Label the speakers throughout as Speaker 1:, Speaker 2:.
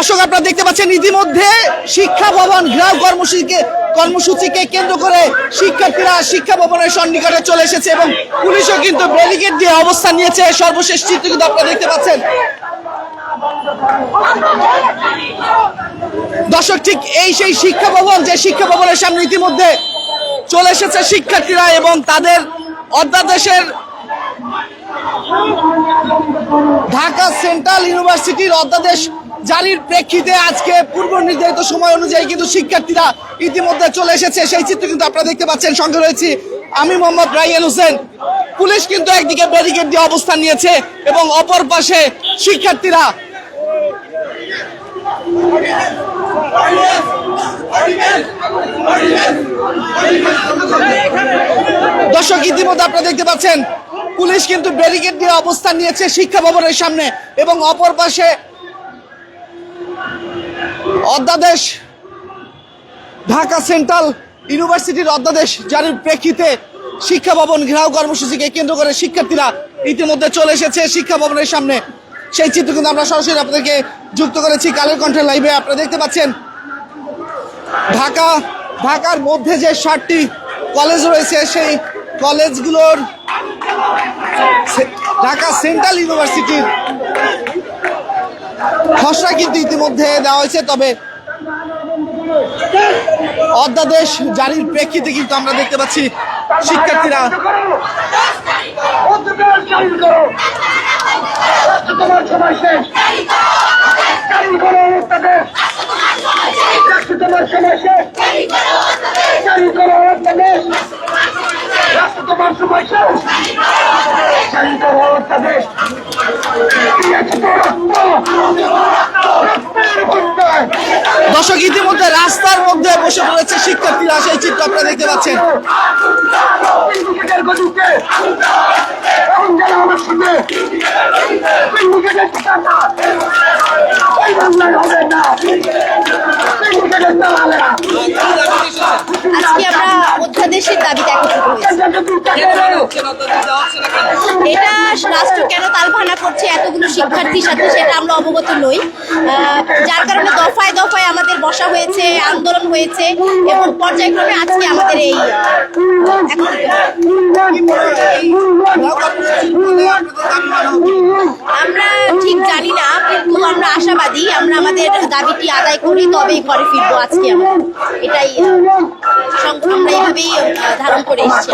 Speaker 1: দর্শক আপনারা দেখতে পাচ্ছেন ইতিমধ্যে শিক্ষা ভবন ঘেরাও কর্মসূচিকে কেন্দ্র করে শিক্ষার্থীরা শিক্ষা ভবনের সন্নিকটে চলে এসেছে এবং পুলিশও কিন্তু ব্যারিকেড দিয়ে অবস্থান নিয়েছে। সর্বশেষ চিত্র কিন্তু আপনারা দেখতে পাচ্ছেন। দর্শক ঠিক এই সেই শিক্ষা ভবন, যে শিক্ষা ভবনের সামনে ইতিমধ্যে চলে এসেছে শিক্ষার্থীরা এবং তাদের অধ্যাদেশের ঢাকা সেন্ট্রাল ইউনিভার্সিটির অধ্যাদেশ জারির প্রেক্ষিতে আজকে পূর্ব নির্ধারিত সময় অনুযায়ী কিন্তু শিক্ষার্থীরা ইতিমধ্যে চলে এসেছে। সেই চিত্র কিন্তু আপনারা দেখতে পাচ্ছেন। সঙ্গে রয়েছি আমি মোহাম্মদ রাইয়ান হোসেন। পুলিশ কিন্তু একদিকে ব্যারিকেড দিয়ে অবস্থান নিয়েছে এবং অপর পাশে শিক্ষার্থীরা। দর্শক ইতিমধ্যে আপনারা দেখতে পাচ্ছেন পুলিশ কিন্তু ব্যারিকেড দিয়ে অবস্থান নিয়েছে শিক্ষা ভবনের সামনে এবং অপর পাশে অধ্যাদেশ ঢাকা সেন্ট্রাল ইউনিভার্সিটির অধ্যাদেশ জারির প্রেক্ষিতে শিক্ষা ভবন ঘেরাও কর্মসূচিকে কেন্দ্র করে শিক্ষার্থীরা ইতিমধ্যে চলে এসেছে শিক্ষা ভবনের সামনে। সেই চিত্র কিন্তু আমরা সরাসরি আপনাদেরকে যুক্ত করেছি কালের কণ্ঠের লাইভে। আপনারা দেখতে পাচ্ছেন ঢাকার মধ্যে যে 7টি কলেজ রয়েছে সেই কলেজগুলোর ঢাকা সেন্ট্রাল ইউনিভার্সিটির খসড়া কিন্তু ইতিমধ্যে দেওয়া হয়েছে। তবে অধ্যাদেশ জারির প্রেক্ষিতে কিন্তু আমরা দেখতে পাচ্ছি শিক্ষার্থীরা দর্শক ইতিমধ্যে রাস্তার মধ্যে বসে পড়েছে শিক্ষার্থীরা। সেই চিত্র আপনারা দেখতে পাচ্ছেন।
Speaker 2: আজকে আমরা অধ্যাদেশের দাবিতে একত্রিত হয়েছি। এটা রাষ্ট্র কেন তালভানা করছে এতগুলো শিক্ষার্থীর সাথে সেটা আমরা অবগত নই, যার কারণে দফায় দফায় আমাদের বসা হয়েছে, আন্দোলন হয়েছে এবং পর্যায়ক্রমে আজকে আমাদের এই আমরা ঠিক জানি না, কিন্তু আমরা আশাবাদী আমরা আমাদের দাবিটি আদায় করি তবেই ঘরে ফিরবো। আজকে আমরা এটাই আমরা এইভাবেই ধারণ করে এসেছি।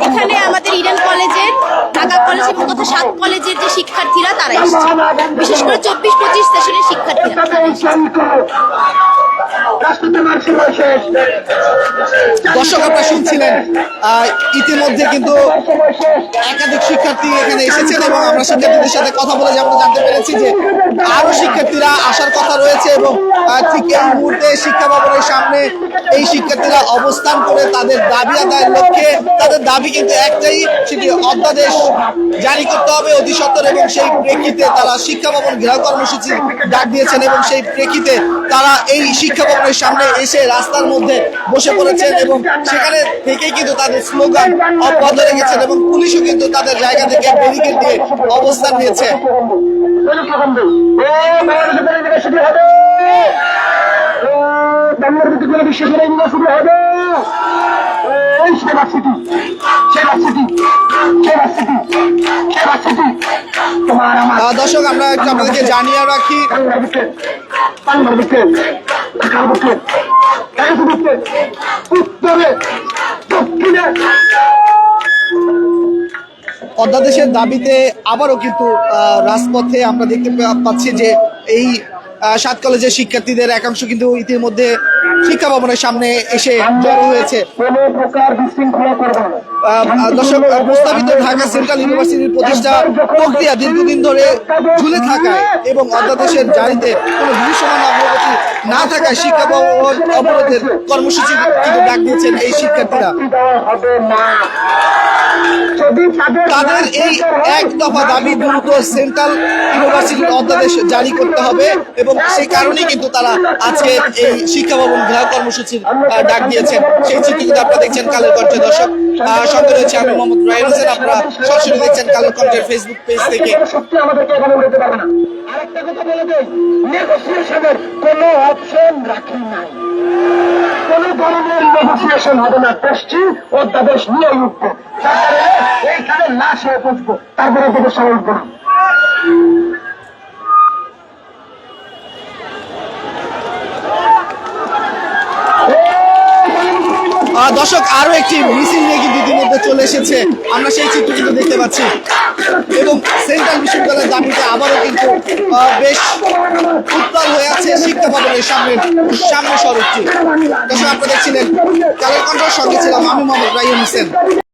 Speaker 2: এখানে আমাদের ইডেন কলেজের, ঢাকা কলেজ এবং তথা 7 কলেজের যে শিক্ষার্থীরা তারা এসেছে, বিশেষ করে 24-25 সেশনের শিক্ষার্থীরা তারা এসেছে।
Speaker 1: দর্শক আপনারা শুনছিলেন ইতিমধ্যে কিন্তু একাধিক শিক্ষার্থী এখানে এসেছেন এবং আমরা শিক্ষার্থীদের সাথে কথা বলে আমরা জানতে পেরেছি যে আরো শিক্ষার্থীরা আসার কথা রয়েছে এবং ঠিক এই মুহূর্তে শিক্ষা ভবনের সামনে এই শিক্ষার্থীরা অবস্থান করে তাদের দাবি আদায়ের লক্ষ্যে। তাদের দাবি কিন্তু একটাই, সেটি অধ্যাদেশ জারি করতে হবে অতি সত্বর এবং সেই প্রেক্ষিতে তারা শিক্ষা ভবন ঘেরাও কর্মসূচি ডাক দিয়েছেন এবং সেই প্রেক্ষিতে তারা এই শিক্ষা ভবনের সামনে এসে রাস্তার মধ্যে বসে পড়েছেন এবং সেখানে থেকেই কিন্তু তাদের স্লোগান অব্যাহত রেখেছেন এবং পুলিশও কিন্তু তাদের জায়গা থেকে ব্যারিকেড দিয়ে অবস্থান নিয়েছে। দর্শক আমরা একটু আপনাদেরকে জানিয়ে রাখি অধ্যাদেশের দাবিতে আবারও কিন্তু রাজপথে আমরা দেখতে পাচ্ছি যে এই 7 কলেজের শিক্ষার্থীদের একাংশ কিন্তু ইতিমধ্যে শিক্ষা ভবনের সামনে এসে জড়ো হয়েছে। দর্শক প্রস্তাবিত ঢাকা সেন্ট্রাল ইউনিভার্সিটির প্রতিষ্ঠা প্রক্রিয়া দীর্ঘদিন ধরে ঝুলে থাকায় এবং অধ্যাদেশের জারিতে কোনো দৃশ্যমান অগ্রগতি না থাকায় শিক্ষা ভবন অবরোধের কর্মসূচি কিন্তু ডাক দিয়েছেন এই শিক্ষার্থীরা। তাদের এই এক দফা দাবি দ্রুত সেন্ট্রাল ইউনিভার্সিটির অধ্যাদেশ জারি করতে হবে এবং সেই কারণেই কিন্তু তারা আজকে এই শিক্ষা ভবন ঘেরাও কর্মসূচির ডাক দিয়েছেন। সেই চিত্র কিন্তু আপনারা দেখছেন কালের কণ্ঠে। দর্শক সঙ্গে রয়েছে আমি মোহাম্মদ রাইয়ান হোসেন। আপনারা সরাসরি দেখছেন কালের কণ্ঠের ফেসবুক পেজ থেকে।
Speaker 3: কথা বলে দেই, নেগোসিয়েশনের কোনো অপশন রাখি নাই। কোন ধরনের নেগোসিয়েশন হবে না, দেশটি অধ্যাদেশ নিয়ে উঠবো, এইখানে লাশ হয়ে পৌঁছবো, তারপরে থেকে সবাই উঠবো না।
Speaker 1: দর্শক, আরো একটি মিছিল নিয়ে কিন্তু ইতিমধ্যে চলে এসেছে, আমরা সেই চিত্র কিন্তু দেখতে পাচ্ছি এবং সেন্ট্রাল বিশ্ববিদ্যালয়ের দাবিতে আবারও কিন্তু বেশ উত্তাল হয়ে আছে শিক্ষা ভবনের সামনে সড়কটি। দর্শক, আপনারা দেখছিলেন কালের কণ্ঠের সঙ্গে ছিলাম আমি মোহাম্মদ রাইম হোসেন।